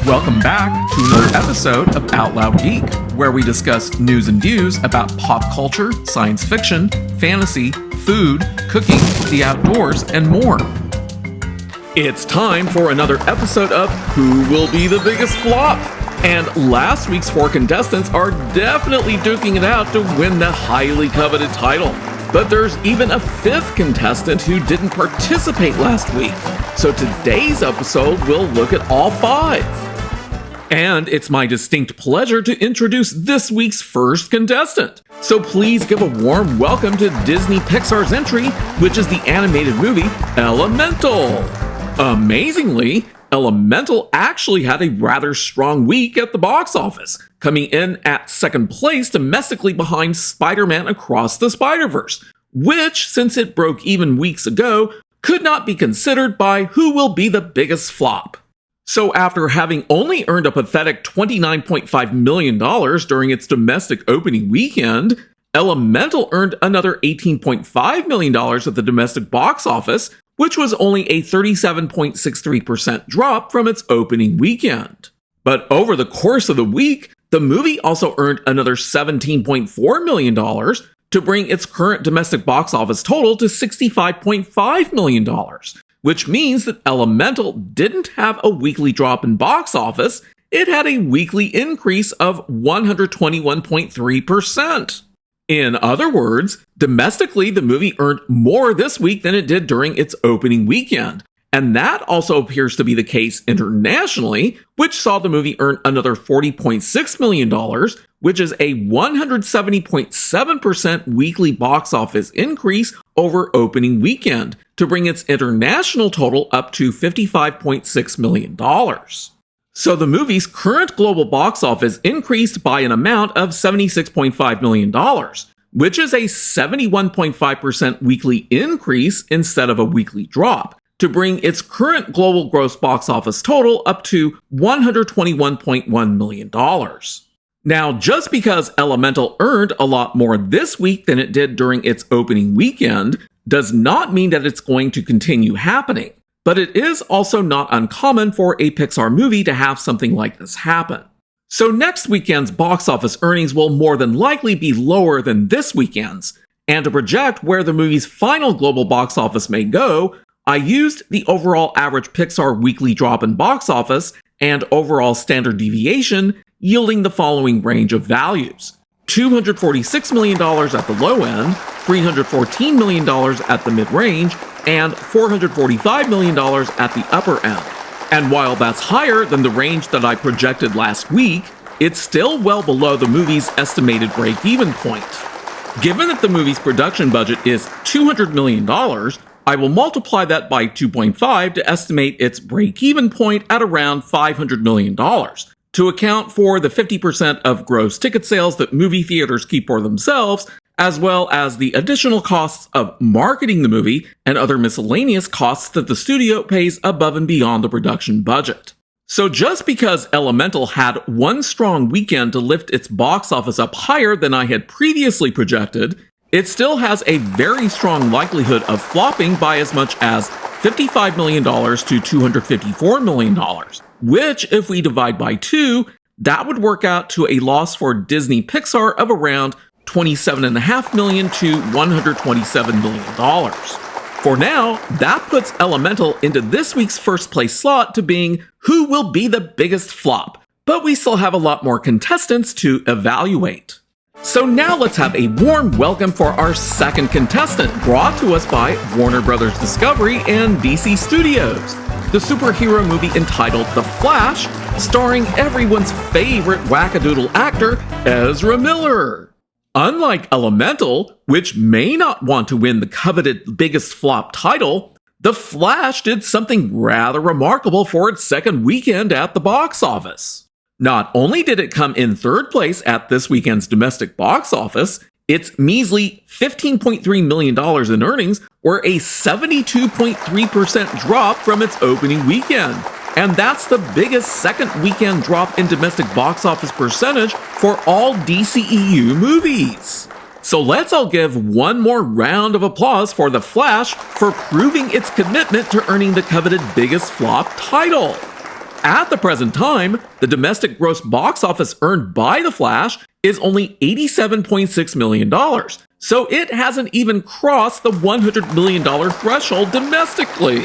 Welcome back to another episode of Out Loud Geek, where we discuss news and views about pop culture, science fiction, fantasy, food, cooking, the outdoors, and more. It's time for another episode of Who Will Be the Biggest Flop? And last week's 4 contestants are definitely duking it out to win the highly coveted title. But there's even a 5th contestant who didn't participate last week. So today's episode will look at all 5. And it's my distinct pleasure to introduce this week's first contestant. So please give a warm welcome to Disney Pixar's entry, which is the animated movie Elemental. Amazingly, Elemental actually had a rather strong week at the box office, coming in at 2nd place domestically behind Spider-Man Across the Spider-Verse, which, since it broke even weeks ago, could not be considered by Who Will Be the Biggest Flop. So after having only earned a pathetic $29.5 million during its domestic opening weekend, Elemental earned another $18.5 million at the domestic box office, which was only a 37.63% drop from its opening weekend. But over the course of the week, the movie also earned another $17.4 million to bring its current domestic box office total to $65.5 million, which means that Elemental didn't have a weekly drop in box office, it had a weekly increase of 121.3%. In other words, domestically, the movie earned more this week than it did during its opening weekend. And that also appears to be the case internationally, which saw the movie earn another $40.6 million, which is a 170.7% weekly box office increase over opening weekend, to bring its international total up to $55.6 million. So the movie's current global box office increased by an amount of $76.5 million, which is a 71.5% weekly increase instead of a weekly drop, to bring its current global gross box office total up to $121.1 million. Now, just because Elemental earned a lot more this week than it did during its opening weekend, does not mean that it's going to continue happening. But it is also not uncommon for a Pixar movie to have something like this happen. So next weekend's box office earnings will more than likely be lower than this weekend's, and to project where the movie's final global box office may go, I used the overall average Pixar weekly drop in box office and overall standard deviation, yielding the following range of values: $246 million at the low end, $314 million at the mid-range, and $445 million at the upper end. And while that's higher than the range that I projected last week, it's still well below the movie's estimated break-even point. Given that the movie's production budget is $200 million, I will multiply that by 2.5 to estimate its break-even point at around $500 million, to account for the 50% of gross ticket sales that movie theaters keep for themselves, as well as the additional costs of marketing the movie and other miscellaneous costs that the studio pays above and beyond the production budget. So just because Elemental had one strong weekend to lift its box office up higher than I had previously projected, it still has a very strong likelihood of flopping by as much as $55 million to $254 million, which, if we divide by 2, that would work out to a loss for Disney Pixar of around $27.5 million to $127 million. For now, that puts Elemental into this week's first place slot to being Who Will Be the Biggest Flop, but we still have a lot more contestants to evaluate. So now let's have a warm welcome for our second contestant, brought to us by Warner Bros. Discovery and DC Studios. The superhero movie entitled The Flash, starring everyone's favorite wackadoodle actor, Ezra Miller. Unlike Elemental, which may not want to win the coveted biggest flop title, The Flash did something rather remarkable for its second weekend at the box office. Not only did it come in 3rd place at this weekend's domestic box office, its measly $15.3 million in earnings were a 72.3% drop from its opening weekend. And that's the biggest second weekend drop in domestic box office percentage for all DCEU movies. So let's all give one more round of applause for The Flash for proving its commitment to earning the coveted biggest flop title. At the present time, the domestic gross box office earned by The Flash is only $87.6 million, so it hasn't even crossed the $100 million threshold domestically.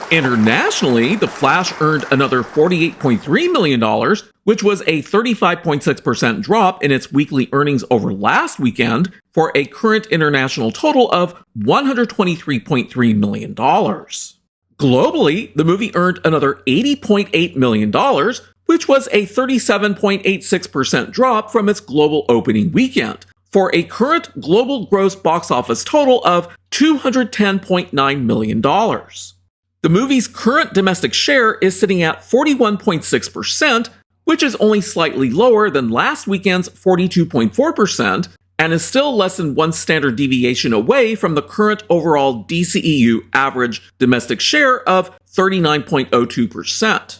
Internationally, The Flash earned another $48.3 million, which was a 35.6% drop in its weekly earnings over last weekend, for a current international total of $123.3 million. Globally, the movie earned another $80.8 million, which was a 37.86% drop from its global opening weekend, for a current global gross box office total of $210.9 million. The movie's current domestic share is sitting at 41.6%, which is only slightly lower than last weekend's 42.4%, and is still less than one standard deviation away from the current overall DCEU average domestic share of 39.02%.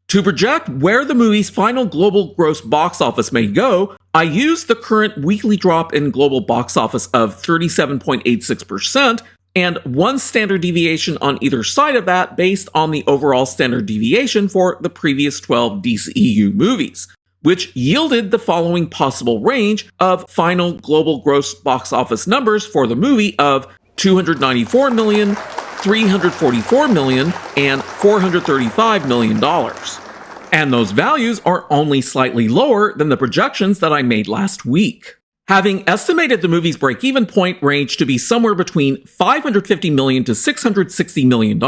To project where the movie's final global gross box office may go, I used the current weekly drop in global box office of 37.86%, and one standard deviation on either side of that based on the overall standard deviation for the previous 12 DCEU movies, which yielded the following possible range of final global gross box office numbers for the movie of $294 million, $344 million, and $435 million. And those values are only slightly lower than the projections that I made last week. Having estimated the movie's break-even point range to be somewhere between $550 million to $660 million,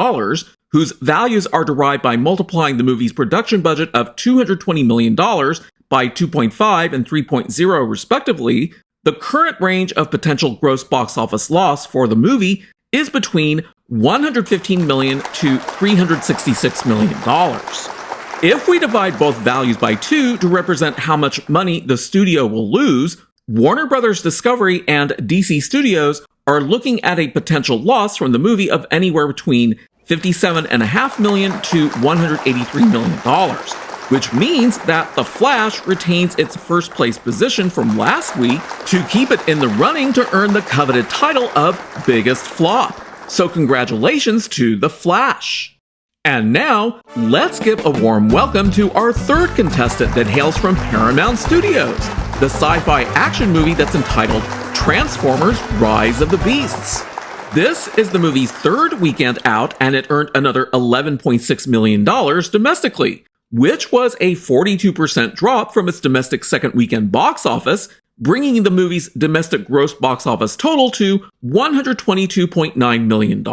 whose values are derived by multiplying the movie's production budget of $220 million by 2.5 and 3.0 respectively, the current range of potential gross box office loss for the movie is between $115 million to $366 million. If we divide both values by 2 to represent how much money the studio will lose, Warner Bros. Discovery and DC Studios are looking at a potential loss from the movie of anywhere between $57.5 million to $183 million, which means that The Flash retains its first place position from last week to keep it in the running to earn the coveted title of Biggest Flop. So congratulations to The Flash. And now, let's give a warm welcome to our third contestant that hails from Paramount Studios, the sci-fi action movie that's entitled Transformers: Rise of the Beasts. This is the movie's third weekend out, and it earned another $11.6 million domestically, which was a 42% drop from its domestic second weekend box office, bringing the movie's domestic gross box office total to $122.9 million.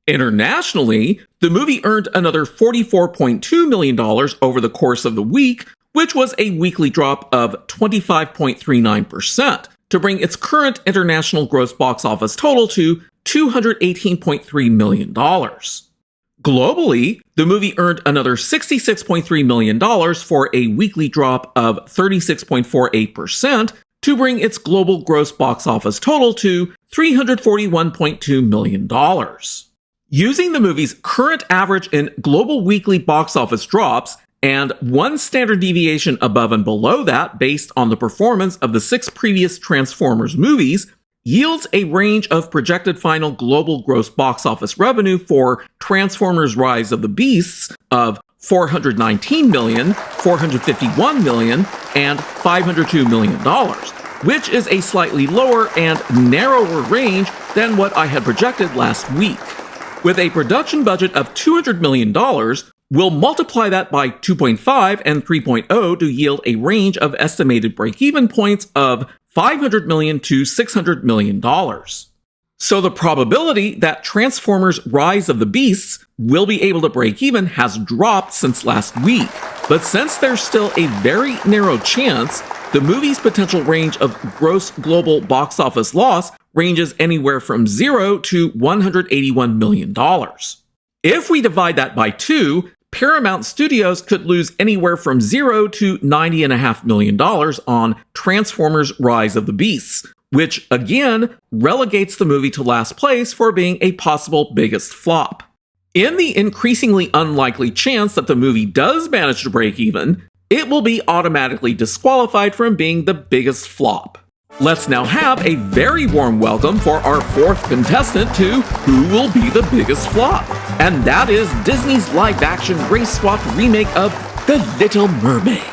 Internationally, the movie earned another $44.2 million over the course of the week, which was a weekly drop of 25.39%, to bring its current international gross box office total to $218.3 million. Globally, the movie earned another $66.3 million for a weekly drop of 36.48%, to bring its global gross box office total to $341.2 million. Using the movie's current average in global weekly box office drops, and one standard deviation above and below that based on the performance of the 6 previous Transformers movies, yields a range of projected final global gross box office revenue for Transformers: Rise of the Beasts of $419 million, $451 million, and $502 million, which is a slightly lower and narrower range than what I had projected last week. With a production budget of $200 million, we'll multiply that by 2.5 and 3.0 to yield a range of estimated break-even points of $500 million to $600 million. So the probability that Transformers: Rise of the Beasts will be able to break even has dropped since last week, but since there's still a very narrow chance, the movie's potential range of gross global box office loss ranges anywhere from 0 to $181 million. If we divide that by 2, Paramount Studios could lose anywhere from 0 to $90.5 million on Transformers: Rise of the Beasts, which again relegates the movie to last place for being a possible biggest flop. In the increasingly unlikely chance that the movie does manage to break even, it will be automatically disqualified from being the biggest flop. Let's now have a very warm welcome for our fourth contestant to Who Will Be the Biggest Flop? And that is Disney's live-action race-swapped remake of The Little Mermaid.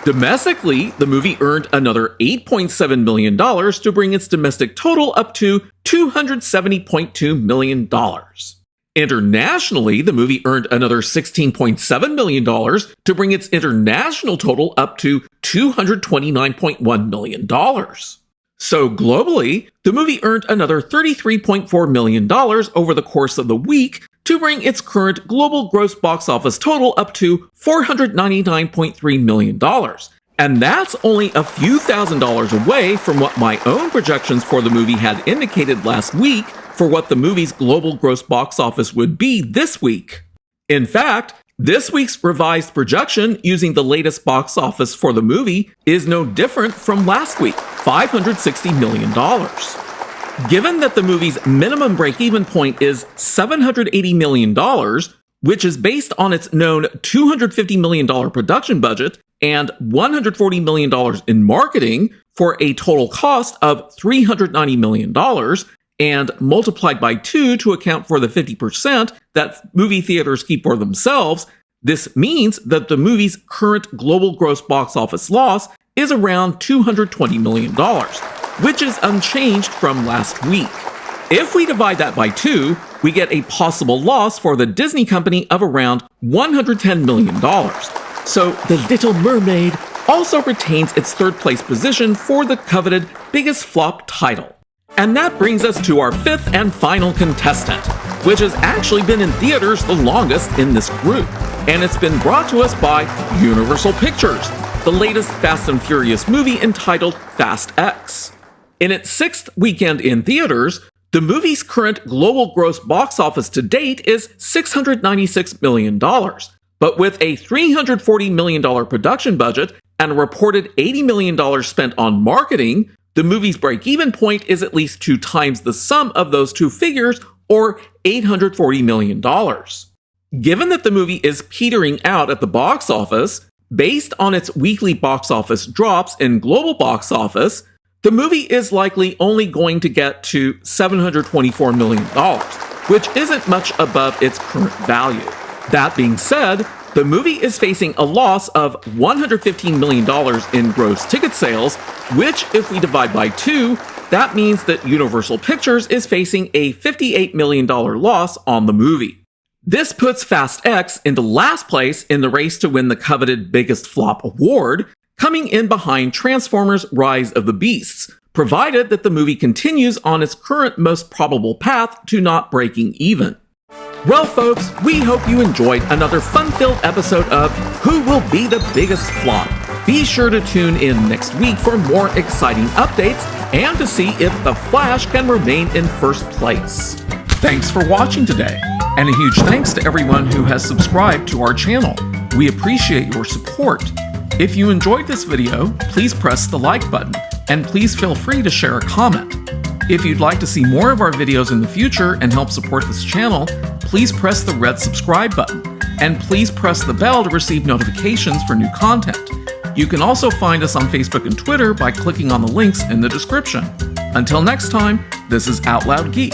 Domestically, the movie earned another $8.7 million to bring its domestic total up to $270.2 million. Internationally, the movie earned another $16.7 million to bring its international total up to $229.1 million. So globally, the movie earned another $33.4 million over the course of the week to bring its current global gross box office total up to $499.3 million. And that's only a few $1,000s away from what my own projections for the movie had indicated last week for what the movie's global gross box office would be this week. In fact, this week's revised projection using the latest box office for the movie is no different from last week, $560 million. Given that the movie's minimum break-even point is $780 million, which is based on its known $250 million production budget and $140 million in marketing for a total cost of $390 million, and multiplied by 2 to account for the 50% that movie theaters keep for themselves, this means that the movie's current global gross box office loss is around $220 million, which is unchanged from last week. If we divide that by 2, we get a possible loss for the Disney company of around $110 million. So The Little Mermaid also retains its third place position for the coveted biggest flop title. And that brings us to our fifth and final contestant, which has actually been in theaters the longest in this group. And it's been brought to us by Universal Pictures, the latest Fast and Furious movie entitled Fast X. In its sixth weekend in theaters, the movie's current global gross box office to date is $696 million. But with a $340 million production budget and a reported $80 million spent on marketing, the movie's break-even point is at least 2 times the sum of those two figures, or $840 million. Given that the movie is petering out at the box office, based on its weekly box office drops in global box office, the movie is likely only going to get to $724 million, which isn't much above its current value. That being said, the movie is facing a loss of $115 million in gross ticket sales, which, if we divide by 2, that means that Universal Pictures is facing a $58 million loss on the movie. This puts Fast X into last place in the race to win the coveted Biggest Flop award, coming in behind Transformers: Rise of the Beasts, provided that the movie continues on its current most probable path to not breaking even. Well, folks, we hope you enjoyed another fun-filled episode of Who Will Be the Biggest Flop? Be sure to tune in next week for more exciting updates and to see if The Flash can remain in first place. Thanks for watching today, and a huge thanks to everyone who has subscribed to our channel. We appreciate your support. If you enjoyed this video, please press the like button, and please feel free to share a comment. If you'd like to see more of our videos in the future and help support this channel, please press the red subscribe button, and please press the bell to receive notifications for new content. You can also find us on Facebook and Twitter by clicking on the links in the description. Until next time, this is Out Loud Geek.